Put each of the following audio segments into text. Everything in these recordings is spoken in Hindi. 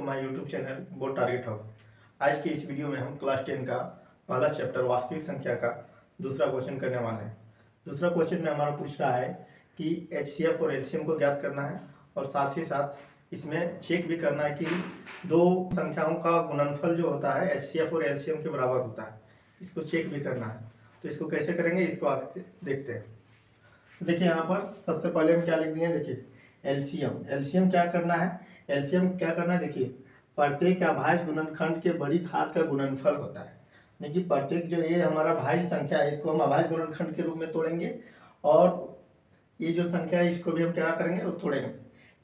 My YouTube channel board target hub. आज की इस वीडियो में हम क्लास 10 का पहला चैप्टर वास्तविक संख्या का दूसरा क्वेश्चन करने वाले हैं। दूसरा क्वेश्चन में हमारा पूछ रहा है कि एचसीएफ और एलसीएम को ज्ञात करना है और साथ ही साथ इसमें चेक भी करना है कि दो संख्याओं का गुणनफल जो होता है एचसीएफ और एलसीएम के बराबर होता है। इसको चेक भी करना है, तो इसको कैसे करेंगे इसको आगे देखते हैं। तो देखिए यहाँ पर सबसे पहले हम क्या लिख दिए, देखिए एलसीएम क्या करना है। एलसीएम क्या करना है, देखिए प्रत्येक अभाज्य गुणनखंड के बड़ी घात का गुणनफल होता है। यानी कि प्रत्येक जो ये हमारा भाज्य संख्या है इसको हम अभाज्य गुणनखंड के रूप में तोड़ेंगे और ये जो संख्या है इसको भी हम क्या करेंगे वो तोड़ेंगे।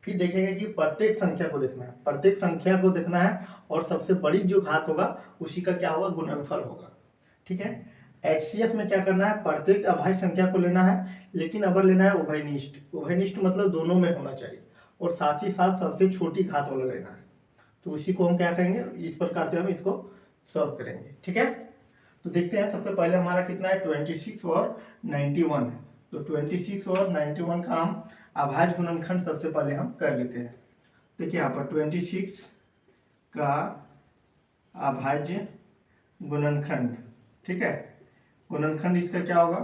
फिर देखेंगे कि प्रत्येक संख्या को देखना है, प्रत्येक संख्या को देखना है और सबसे बड़ी जो घात होगा उसी का क्या होगा, गुणनफल होगा। ठीक है। एचसीएफ में क्या करना है, प्रत्येक अभाज्य संख्या को लेना है, लेकिन अगर लेना है उभयनिष्ठ। उभयनिष्ठ मतलब दोनों में होना चाहिए और साथ ही साथ सबसे छोटी घात वाला लेना है। तो उसी को हम क्या करेंगे, इस प्रकार से हम इसको सॉल्व करेंगे। ठीक है। तो देखते हैं सबसे पहले हमारा कितना है, 26 और 91 है। तो 26 और 91 का हम अभाज्य गुणनखंड सबसे पहले हम कर लेते हैं। देखिए यहाँ पर 26 का अभाज्य गुणनखंड, ठीक है, गुणनखंड इसका क्या होगा,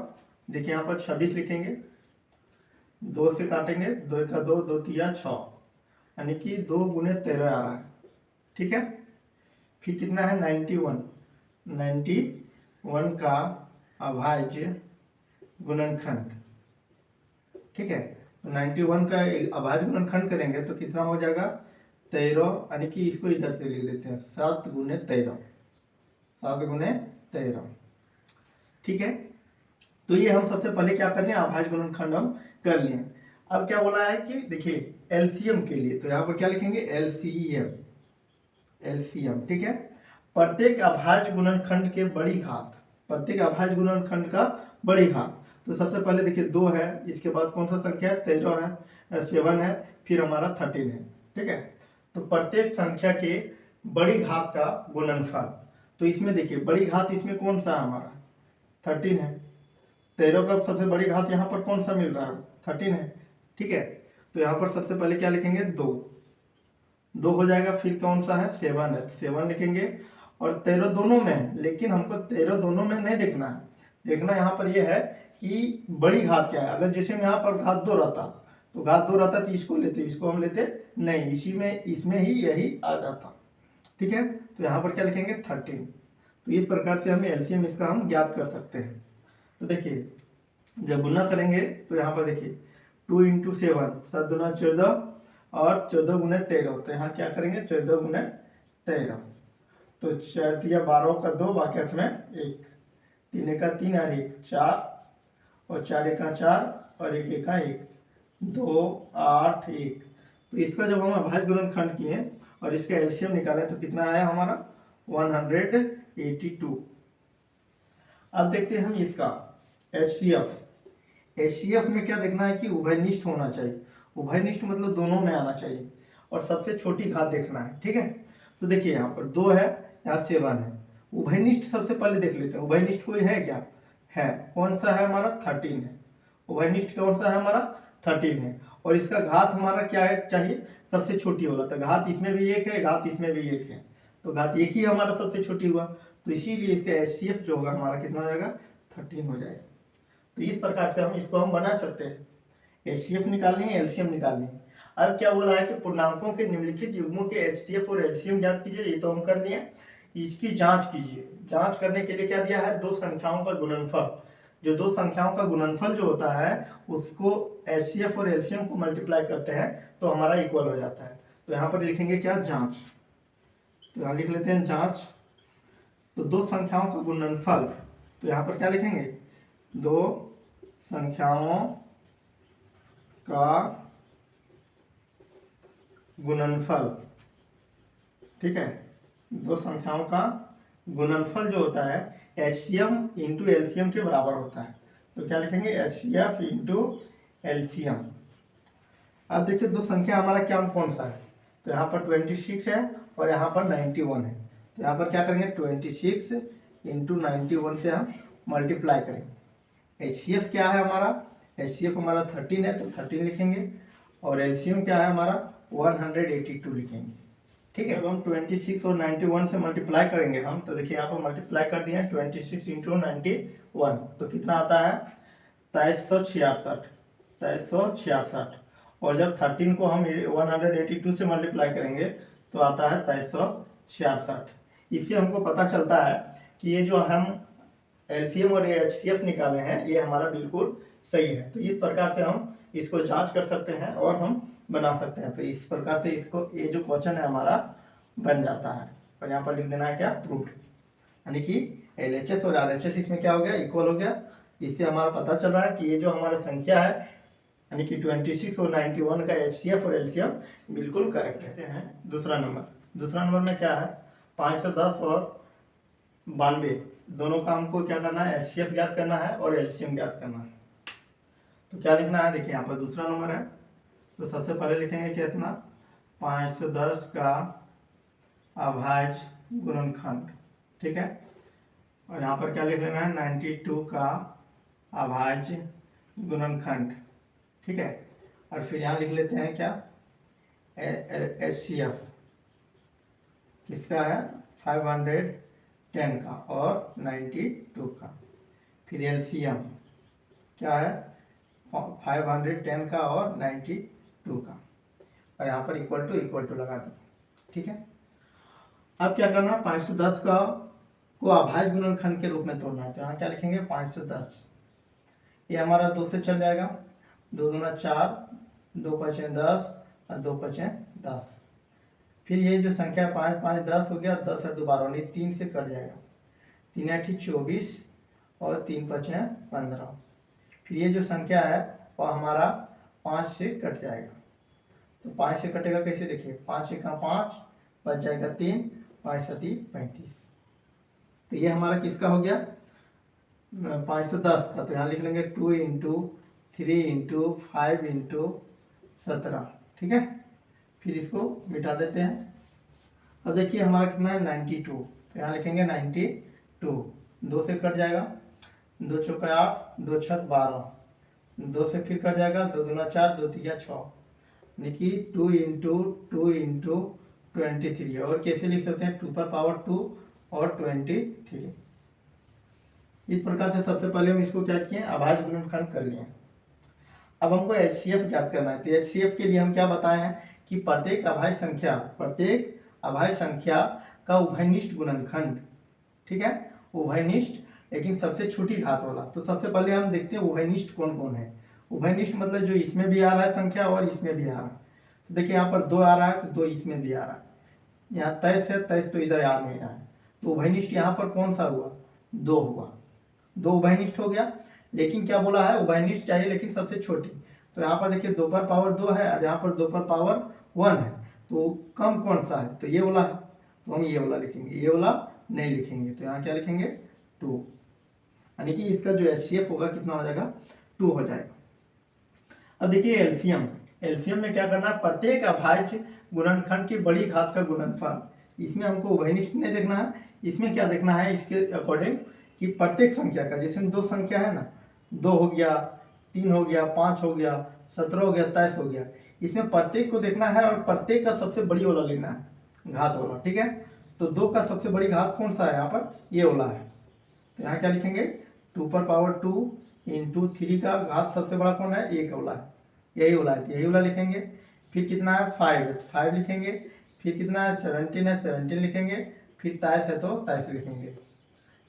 देखिए यहाँ पर 26 लिखेंगे, 2 से काटेंगे, 2 का 2, 2 तिया 6, यानी कि 2 गुने 13 आ रहा है। ठीक है। फिर कितना है 91 का अभाज्य गुणनखंड। ठीक है। तो 91 का अभाज्य गुणनखंड करेंगे तो कितना हो जाएगा 13, यानी कि इसको इधर से लिख देते हैं 7 गुने 13, 7 गुने 13। ठीक है। तो ये हम सबसे पहले क्या करने, अभाज्य गुणनखंड हम कर लिए। अब क्या बोला है कि देखिए एलसीएम के लिए, तो यहाँ पर क्या लिखेंगे एलसीएम। ठीक है। प्रत्येक अभाज्य गुणनखंड के बड़ी घात, प्रत्येक अभाज्य गुणनखंड का बड़ी घात। तो सबसे पहले देखिए 2 है, इसके बाद कौन सा संख्या है 13 है, 7 है, फिर हमारा 13 है। ठीक है। तो प्रत्येक संख्या के बड़ी घात का गुणनफल, तो इसमें देखिए बड़ी घात इसमें कौन सा है हमारा 13 है। 13 का सबसे बड़ी घात यहाँ पर कौन सा मिल रहा है 13 है। ठीक है। तो यहाँ पर सबसे पहले क्या लिखेंगे 2 हो जाएगा, फिर कौन सा है 7 है, 7 लिखेंगे और 13 दोनों में है, लेकिन हमको 13 दोनों में नहीं देखना है। देखना यहाँ पर यह है कि बड़ी घात क्या है। अगर जैसे में यहाँ पर घात 2 रहता तो घात 2 रहता तो इसको लेते, इसको हम लेते नहीं, इसी में इसमें ही यही आ जाता। ठीक है। तो यहाँ पर क्या लिखेंगे 13। तो इस प्रकार से हमें एलसीएम इसका हम ज्ञात कर सकते हैं। तो देखिए जब गुना करेंगे तो यहाँ पर देखिए 2 × 7, 7 दूना 14 और 14 गुने 13, तो यहाँ क्या करेंगे 14 गुने 13। तो 4 तिया 12 का 2, बाकी हाथ में 1, 3 का 3 और 1 4, और 4 का 4 और 1 का 1, 2 8 1। तो इसका जब हम अभाज्य गुणनखंड किए और इसका एलसीएम निकालें तो कितना आया हमारा 182। अब देखते हैं हम इसका एचसीएफ में क्या देखना है कि उभयनिष्ठ होना चाहिए। उभयनिष्ठ मतलब दोनों में आना चाहिए और सबसे छोटी घात देखना है। ठीक है। तो देखिए यहाँ पर 2 है, यहाँ 7 है। उभयनिष्ठ सबसे पहले देख लेते हैं, उभयनिष्ठ कोई है क्या, है, कौन सा है हमारा 13 है। उभयनिष्ठ कौन सा है हमारा 13 है और इसका घात हमारा क्या है चाहिए, सबसे छोटी वाला। तो घात इसमें भी 1 है, घात इसमें भी 1 है, तो घात 1 ही हमारा सबसे छोटी हुआ, तो इसीलिए इसका एचसीएफ जो होगा हमारा कितना हो जाएगा 13 हो जाएगा। तो इस प्रकार से हम इसको हम बना सकते हैं। एचसीएफ निकालनी है, एलसीएम निकालनी है। अब क्या बोला है कि पूर्णांकों के निम्नलिखित युग्मों के एचसीएफ और एलसीएम ज्ञात कीजिए, ये तो हम कर लिए। इसकी जांच कीजिए। जांच करने के लिए क्या दिया है, दो संख्याओं का गुणनफल। जो दो संख्याओं का गुणनफल जो होता है उसको एचसीएफ और एलसीएम को मल्टीप्लाई करते हैं तो हमारा इक्वल हो जाता है। तो यहाँ पर लिखेंगे क्या, जांच। तो यहाँ लिख लेते हैं जांच। तो दो संख्याओं का गुणनफल, तो यहाँ पर क्या लिखेंगे, दो संख्याओं का गुणनफल। ठीक है। दो संख्याओं का गुणनफल जो होता है एचसीएम इंटू एलसीएम के बराबर होता है। तो क्या लिखेंगे एचसीएफ इंटू एलसीएम। अब देखिए दो संख्या हमारा क्या कौन सा है, तो यहाँ पर 26 है और यहाँ पर 91 है। तो यहाँ पर क्या करेंगे 26 इंटू 91 से हम मल्टीप्लाई करेंगे। एचसीएफ क्या है हमारा, एचसीएफ हमारा 13 है तो 13 लिखेंगे और एलसीएम क्या है हमारा 182 लिखेंगे। ठीक है। अब हम 26 और 91 से मल्टीप्लाई करेंगे हम, तो देखिए यहाँ पर मल्टीप्लाई कर दिए 26 इंटू 91, तो कितना आता है 2366, 2366। और जब 13 को हम 182 से मल्टीप्लाई करेंगे तो आता है 2366। इससे हमको पता चलता है कि ये जो हम एलसीएम और ये एचसीएफ निकाले हैं ये हमारा बिल्कुल सही है। तो इस प्रकार से हम इसको जांच कर सकते हैं और हम बना सकते हैं। तो इस प्रकार से इसको ये जो क्वेश्चन है हमारा बन जाता है। और यहाँ पर लिख देना है क्या, प्रूफ, यानी कि एलएचएस और आरएचएस इसमें क्या हो गया, इक्वल हो गया। इससे हमारा पता चल रहा है कि ये जो हमारा संख्या है यानी कि 26 और 91 का एचसीएफ और एलसीएम बिल्कुल करेक्ट है। दूसरा नंबर में क्या है, 510 और 92 दोनों का हमको क्या करना है, एचसीएफ ज्ञात करना है और एलसीएम ज्ञात करना है। तो क्या लिखना है, देखिए यहाँ पर दूसरा नंबर है, तो सबसे पहले लिखेंगे कितना, 510 का अभाज्य गुणनखंड, ठीक है। और यहाँ पर क्या लिख लेना है, 92 का अभाज्य गुणनखंड, ठीक है। और फिर यहाँ लिख लेते हैं क्या, एचसीएफ किसका है, 510 का और 92 का। फिर एलसीएम क्या है, 510 का और 92 का। और यहाँ पर इक्वल टू लगा दो, ठीक है। अब क्या करना है, 510 का को अभाज्य गुणनखंड के रूप में तोड़ना है। तो यहाँ क्या लिखेंगे, 510, ये हमारा 2 से चल जाएगा, 2 दूना 4, 2 पचे 10 और 2 पचे 10। फिर ये जो संख्या 5 5 10 हो गया, 10 और 2 12, नहीं 3 से कट जाएगा, 3 8 24 और 3 पचे 15। फिर ये जो संख्या है वह हमारा 5 से कट जाएगा। तो 5 से कटेगा कैसे, देखिए 5 एक 5 बच जाएगा 3, 5 7 35। तो ये हमारा किसका हो गया, 510 का। तो यहाँ लिख लेंगे 2 इंटू 3 इंटू 5 इंटू 17, ठीक है। फिर इसको मिटा देते हैं। अब देखिए हमारा कितना है, 92। तो यहाँ लिखेंगे 92, 2 से कट जाएगा, 2 चौका 8, 2 छक 12, 2 से फिर कट जाएगा, 2 दूना 4, 2 तिया 6, यानी कि 2 इंटू 2 इंटू 23। और कैसे लिख सकते हैं, 2 पर पावर 2 और 23। इस प्रकार से सबसे पहले हम इसको क्या किए, अभाज्य गुणनखंड कर लिए। अब हमको एचसीएफ ज्ञात करना है। तो एचसीएफ के लिए हम क्या बताए हैं कि प्रत्येक अभाज्य संख्या का उभयनिष्ठ गुणनखंड, ठीक है, उभयनिष्ठ लेकिन सबसे छोटी घात वाला। तो सबसे पहले हम देखते हैं उभयनिष्ठ कौन कौन है। उभयनिष्ठ मतलब जो इसमें भी आ रहा है संख्या और इसमें भी आ रहा है। तो देखिए यहाँ पर 2 आ रहा है तो 2 इसमें भी आ रहा है, यहाँ 23 है, 23 तो इधर आ नहीं रहा है। तो उभयनिष्ठ यहाँ पर कौन सा हुआ, 2 हुआ, 2 उभयनिष्ठ हो गया। लेकिन क्या बोला है, उभयनिष्ठ चाहिए लेकिन सबसे छोटी। तो यहाँ पर देखिए 2 पर पावर 2 है और यहाँ पर 2 पर पावर 1 है, तो कम कौन सा है, तो ये वाला है। तो हम ये वाला लिखेंगे, ये वाला नहीं लिखेंगे। तो यहाँ क्या लिखेंगे, 2, यानी कि इसका जो एचसीएफ होगा कितना हो जाएगा, 2 हो जाएगा। अब देखिए एलसीएम में क्या करना है, प्रत्येक अभाज्य गुणनखंड की बड़ी घात का गुणनफल। इसमें हमको उभयनिष्ठ नहीं देखना है, इसमें क्या देखना है, इसके अकॉर्डिंग कि प्रत्येक संख्या का, जैसे 2 संख्या है ना, 2 हो गया, 3 हो गया, 5 हो गया, 17 हो गया, 23 हो गया, इसमें प्रत्येक को देखना है और प्रत्येक का सबसे बड़ी वाला लेना है, घात वाला, ठीक है। तो 2 का सबसे बड़ी घात कौन सा है, यहाँ पर ये वाला है। तो यहाँ क्या लिखेंगे, 2 पर पावर 2 इंटू 3 का घात सबसे बड़ा कौन है, 1 वाला है, यही वाला है, यही वाला लिखेंगे। फिर कितना है, 5 है तो 5 लिखेंगे। फिर कितना है, 17 है, 17 लिखेंगे। फिर 23 है तो 23 लिखेंगे।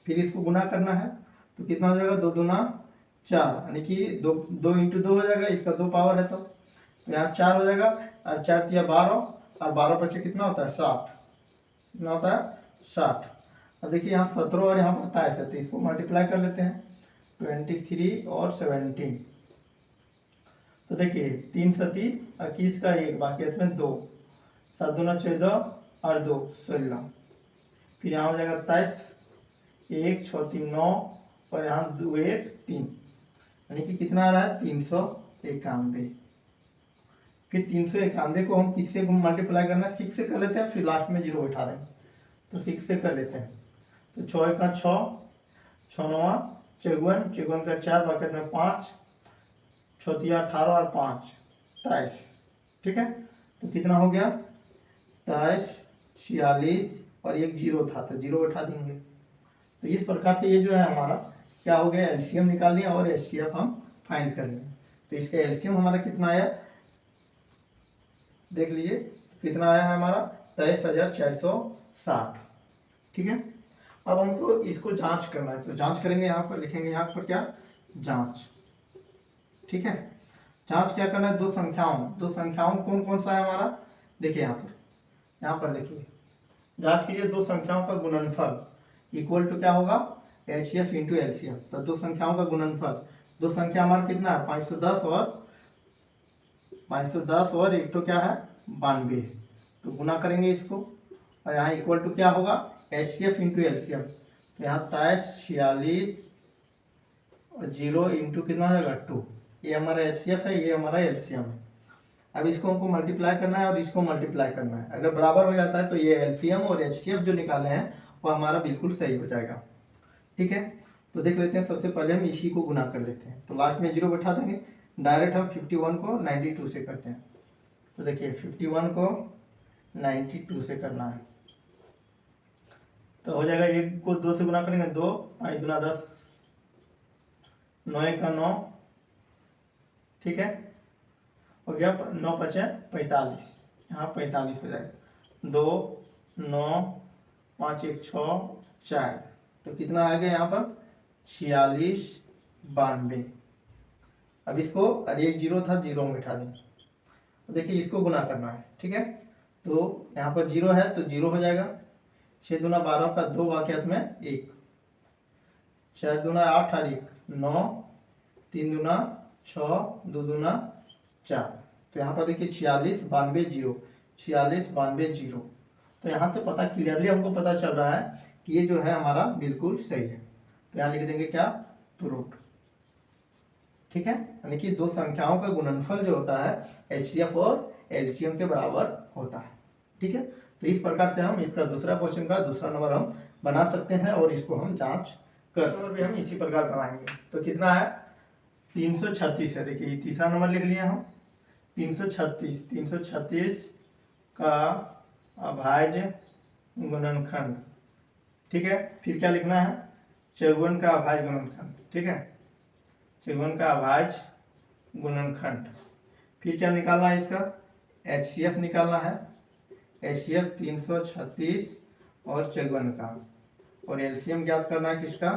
फिर इसको गुना करना है, तो कितना हो जाएगा, 2 दूना 4, यानी कि 2 इंटू 2 हो जाएगा, इसका 2 पावर है तो यहाँ 4 हो जाएगा, और 4 तिया 12, और 12 बच्चे कितना होता है, 60, कितना होता है, 60। अब देखिए यहाँ 17 और यहाँ पर 23 है, तो इसको मल्टीप्लाई कर लेते हैं, 23 और 17। तो देखिए 3 सती 21 का 1, बाकी इसमें 2, 7 दूना 14 और 2 16। फिर यहाँ हो जाएगा 23, 1 6 3 9, और यहाँ 2 1 3, यानी कि कितना आ रहा है, 391। फिर 391 को हम किससे मल्टीप्लाई करना है, 6 से कर लेते हैं, फिर लास्ट में 0 उठा देंगे, तो 6 से कर लेते हैं। तो 6 का 6, 6 9 54, 54 का 4, बाकी में 5, 6 तिया 18 और 5 23, ठीक है। तो कितना हो गया, 23 46 और एक जीरो था तो जीरो उठा देंगे। तो इस प्रकार से ये जो है हमारा क्या हो गया, एलसीएम निकाल लिया और एचसीएफ हम फाइंड कर लिए। तो इसका एलसीएम हमारा कितना आया देख लीजिए, कितना आया है हमारा 23,460। ठीक है, अब हमको इसको जांच करना है, तो जांच करेंगे, यहाँ पर लिखेंगे, यहाँ पर क्या, जांच। ठीक है, जांच क्या करना है, दो संख्याओं कौन कौन सा है हमारा, देखिए यहाँ पर देखिए, जांच कीजिए दो संख्याओं का गुणनफल इक्वल टू क्या होगा, एचसीएफ इंटू एलसीएम। तो दो संख्याओं का गुणनफल, दो संख्या हमारा कितना है 510 और एक तो क्या है 92, तो गुना करेंगे इसको, और यहाँ इक्वल टू क्या होगा एचसीएफ इंटू एलसीएम। तो यहाँ 2346 और जीरो इंटू कितना हो जाएगा 2, ये हमारा एचसीएफ है, ये हमारा एलसीएम है। अब इसको हमको मल्टीप्लाई करना है और इसको मल्टीप्लाई करना है, अगर बराबर हो जाता है तो ये एलसीएम और एचसीएफ जो निकाले हैं वो हमारा बिल्कुल सही हो जाएगा। ठीक है, तो देख लेते हैं, सबसे पहले हम इसी को गुना कर लेते हैं, तो लास्ट में जीरो बैठा देंगे, डायरेक्ट हम 51 को 92 से करते हैं। तो देखिए 51 को 92 से करना है, तो हो जाएगा, एक को 2 से गुना करेंगे 2, 5 दूना 10, 9 का 9, ठीक है, हो गया 9 पचे 45, यहाँ 45 हो जाएगा, 2 9 5 1 6 4, तो कितना आ गया यहाँ पर 46 92। अब इसको, अरे एक जीरो था, जीरो में बैठा दें, तो देखिए इसको गुना करना है। ठीक है, तो यहाँ पर जीरो है तो जीरो हो जाएगा, 6 दूना 12 का 2 वाक़यात में 1, 4 दूना 8 और 1 9, 3 दूना 6, 2 दूना 4, तो यहाँ पर देखिए 46 92 0, 46 92 0। तो यहाँ से पता क्लियरली हमको पता चल रहा है कि ये जो है हमारा बिल्कुल सही है। तो यहाँ लिख देंगे क्या, प्रूव्ड। ठीक है, यानी कि दो संख्याओं का गुणनफल जो होता है एचसीएफ और एलसीएम के बराबर होता है। ठीक है, तो इस प्रकार से हम इसका दूसरा क्वेश्चन का दूसरा नंबर हम बना सकते हैं और इसको हम जांच कर सकते हैं, भी हम इसी प्रकार बनाएंगे। तो कितना है 336 है, देखिए तीसरा नंबर लिख लिया हम 336 का अभाज्य गुणनखंड। ठीक है, फिर क्या लिखना है 54 का अभाज्य गुणनखंड। ठीक है, 54 का अभाज्य गुणनखंड। फिर क्या निकालना है इसका, एचसीएफ निकालना है, एचसीएफ 336 और 54 का, और एलसीएम ज्ञात करना है किसका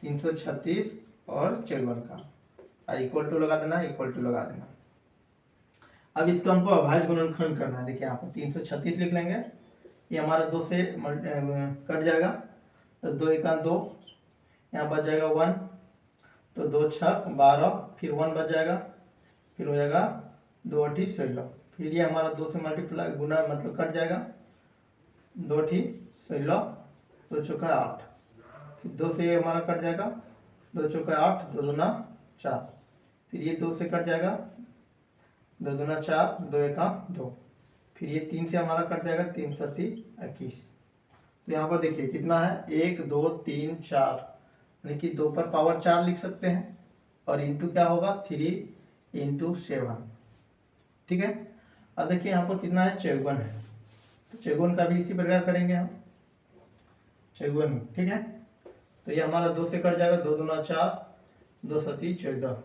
336 और 54 का, और इक्वल टू लगा देना, इक्वल टू लगा देना। अब इसका हमको अभाज्य गुणनखंड करना है, देखिए यहाँ पर 336 लिख लेंगे, ये हमारा 2 से कट जाएगा, तो 2 एका 2, यहाँ बच जाएगा 1, तो 2 छक 12, फिर 1 बच जाएगा, फिर हो जाएगा 2 अठी 16, फिर ये हमारा 2 से मल्टीप्लाई गुना मतलब कट जाएगा, 2 अठी 16, 2 चौका 8, फिर 2 से ये हमारा कट जाएगा, 2 चौका 8, 2 दूना 4, फिर ये 2 से कट जाएगा, 2 दूना 4, 2 एका 2, फिर ये 3 से हमारा कट जाएगा, 3 सती 21। तो यहाँ पर देखिए कितना है 1 2 3 4, यानी कि 2 पर पावर 4 लिख सकते हैं, और इंटू क्या होगा 3 इंटू 7। ठीक है, अब देखिए यहाँ पर कितना है 54 है, तो 54 का भी इसी प्रकार करेंगे हम 54। ठीक है, तो ये हमारा 2 से कट जाएगा, 2 दूना 4, 2 सती 14,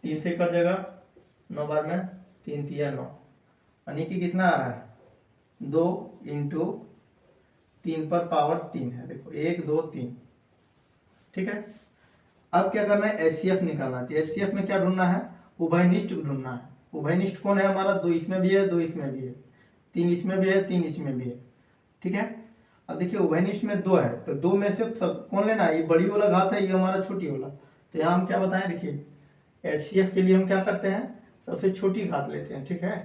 3 से कट जाएगा, 9 बार में 3 तिया 9, यानी कि कितना आ रहा है 2 इंटू 3 पर पावर 3 है, देखो 1 2 3। ठीक है, अब क्या करना है एचसीएफ निकालना है, तो एचसीएफ में क्या ढूंढना है उभयनिष्ठ ढूंढना है। उभयनिष्ठ कौन है हमारा, 2 इसमें भी है 2 इसमें भी है, 3 इसमें भी है 3 इसमें भी है। ठीक है, अब देखिए उभयनिष्ठ में 2 है, तो 2 में से सब कौन लेना है, ये बड़ी वाला घात है, ये हमारा छोटी वाला। तो यहाँ हम क्या बताएं, देखिए एचसीएफ के लिए हम क्या करते हैं सबसे छोटी घात लेते हैं। ठीक है,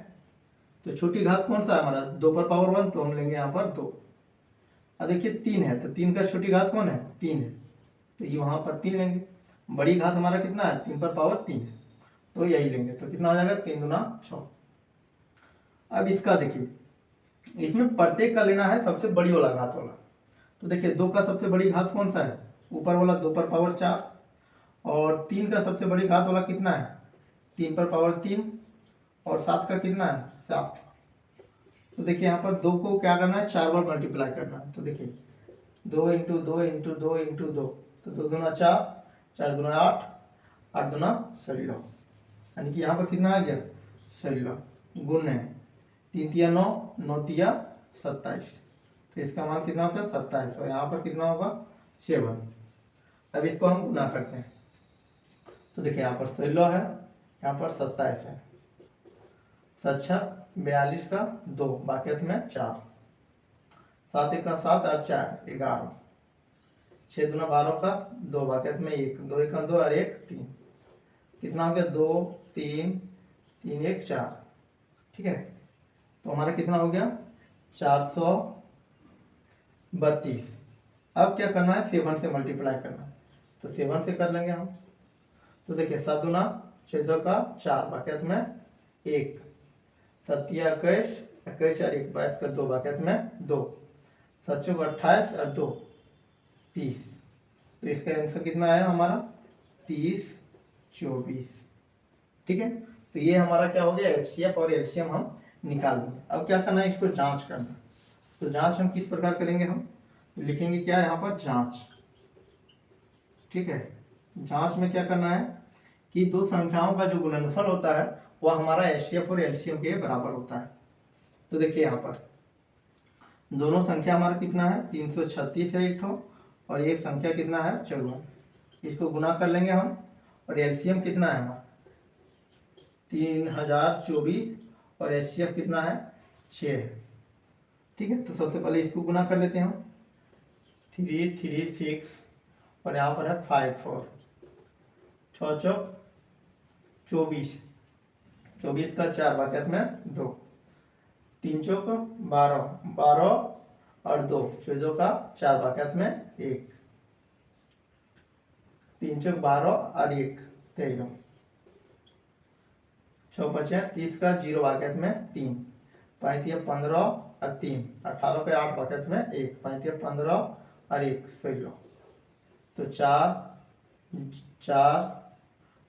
तो छोटी घात कौन सा है हमारा 2 पर पावर 1, तो हम लेंगे यहाँ पर 2। अब देखिए 3 है, तो 3 का छोटी घात कौन है 3 है, तो ये वहाँ पर 3 लेंगे। बड़ी घात हमारा कितना है 3 पर पावर 3 है, तो यही लेंगे, तो कितना हो जाएगा 3 दूना 6। अब इसका देखिए, इसमें प्रत्येक का लेना है सबसे बड़ी वाला घात वाला। तो देखिए 2 का सबसे बड़ी घात कौन सा है ऊपर वाला 2 पर पावर 4, और 3 का सबसे बड़ी घात वाला कितना है 3 पर पावर 3, और 7 का कितना है 7। तो देखिए यहाँ पर 2 को क्या करना है, 4 बार मल्टीप्लाई करना है। तो देखिए 2 इंटू 2 इंटू 2 इंटू 2, तो 2 दूना 4, 4 दूना 8, 8 दूना 16, यानी कि यहाँ पर कितना आ गया 16 गुण है 3 तिया 9, 9 तिया 27, तो इसका मान कितना होता है 27, और यहाँ पर कितना होगा 7। अब इसको हम गुना करते हैं, तो देखिए यहाँ पर 16 है, यहाँ पर 27 है, 42 का 2 बाकी में 4, 7 का 7 और 4 11, 6 दूना 12 का 2 बाकी में 1, 2 1 2 और 1 3, कितना हो गया 2 3 3 1 4, ठीक है। तो हमारा कितना हो गया 432। अब क्या करना है 7 से मल्टीप्लाई करना है, तो 7 से कर लेंगे हम। तो देखिए 7 दूना 14 का 4 बाकी में 1, 7 21 21 और 1 22 का 2 बाकी में 2, 7 चौक 28 और 2 30, तो इसका आंसर कितना आया हमारा 30 24, ठीक है। तो ये हमारा क्या हो गया HCF और LCM हम निकाल लेंगे। अब क्या करना है इसको जांच करना, तो जांच हम किस प्रकार करेंगे, हम लिखेंगे क्या यहाँ पर जांच, ठीक है। जांच में क्या करना है कि दो संख्याओं का जो गुणनफल होता है वह हमारा HCF और LCM के बराबर होता है। तो देखिए यहाँ पर दोनों संख्या हमारा कितना है 336 है एक ठो, और एक संख्या कितना है 54, इसको गुना कर लेंगे हम, और LCM कितना है हमारा 3024, और HCF कितना है 6 है, ठीक है। तो सबसे पहले इसको गुना कर लेते हैं हम, 336 और यहाँ पर है 5 4, 6 चौक 24, 24 का 4 बाकी में 2, 3 चौक 12, 12 और 2 14 का 4 बाकी में 1, 3 चौक 12 और 1 13, 6 5 30 का 0 बाकी में 3, 5 15 और 3 18 के 8 बाकी में 1, 5 15 और 1 16, तो 4 4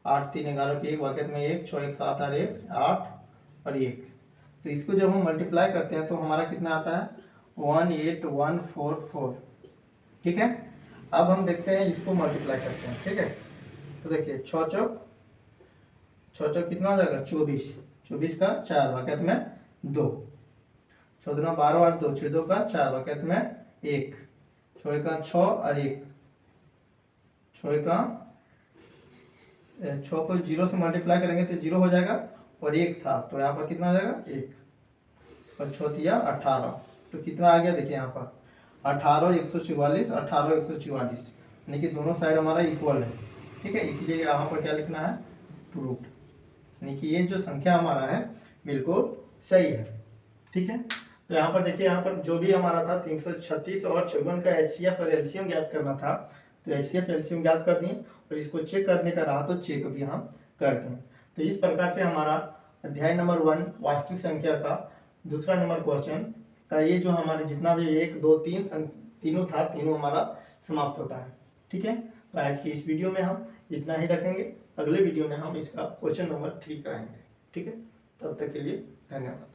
8 3 11 के 1 बाकी में 1, 6 1 7 और 1 8 और 1, तो इसको जब हम मल्टीप्लाई करते हैं तो हमारा कितना आता है 18144, ठीक है। अब हम देखते हैं इसको मल्टीप्लाई करते हैं, ठीक है। तो देखिए 6 चौक कितना हो जाएगा 24, 24 का 4 बाकी में 2, 14 12 और 2 14 का 4 बाकी में 1, 6 का 6 और 1, 6 का 6 को 0 से मल्टीप्लाई करेंगे तो 0 हो जाएगा, और 1 था तो यहाँ पर कितना हो जाएगा 1, और 6 तिया 18, तो कितना आ गया देखिए यहाँ पर 18 144, 18 144, यानी कि दोनों साइड हमारा इक्वल है, ठीक है। इसलिए यहाँ पर क्या लिखना है प्रूव्ड, यानी कि ये जो संख्या हमारा है बिल्कुल सही है, ठीक है। तो यहाँ पर देखिए यहाँ पर जो भी हमारा था 336 और 54 का HCF और LCM ज्ञात करना था, तो HCF LCM ज्ञात कर दिए, और इसको चेक करने का रहा तो चेक भी हम कर दें। तो इस प्रकार से हमारा अध्याय नंबर 1 वास्तविक संख्या का दूसरा नंबर क्वेश्चन का ये जो हमारे जितना भी 1 2 3 तीनों था, तीनों हमारा समाप्त होता है, ठीक है। तो आज की इस वीडियो में हम इतना ही रखेंगे, अगले वीडियो में हम इसका क्वेश्चन नंबर 3 कराएंगे, ठीक है। तब तक के लिए धन्यवाद।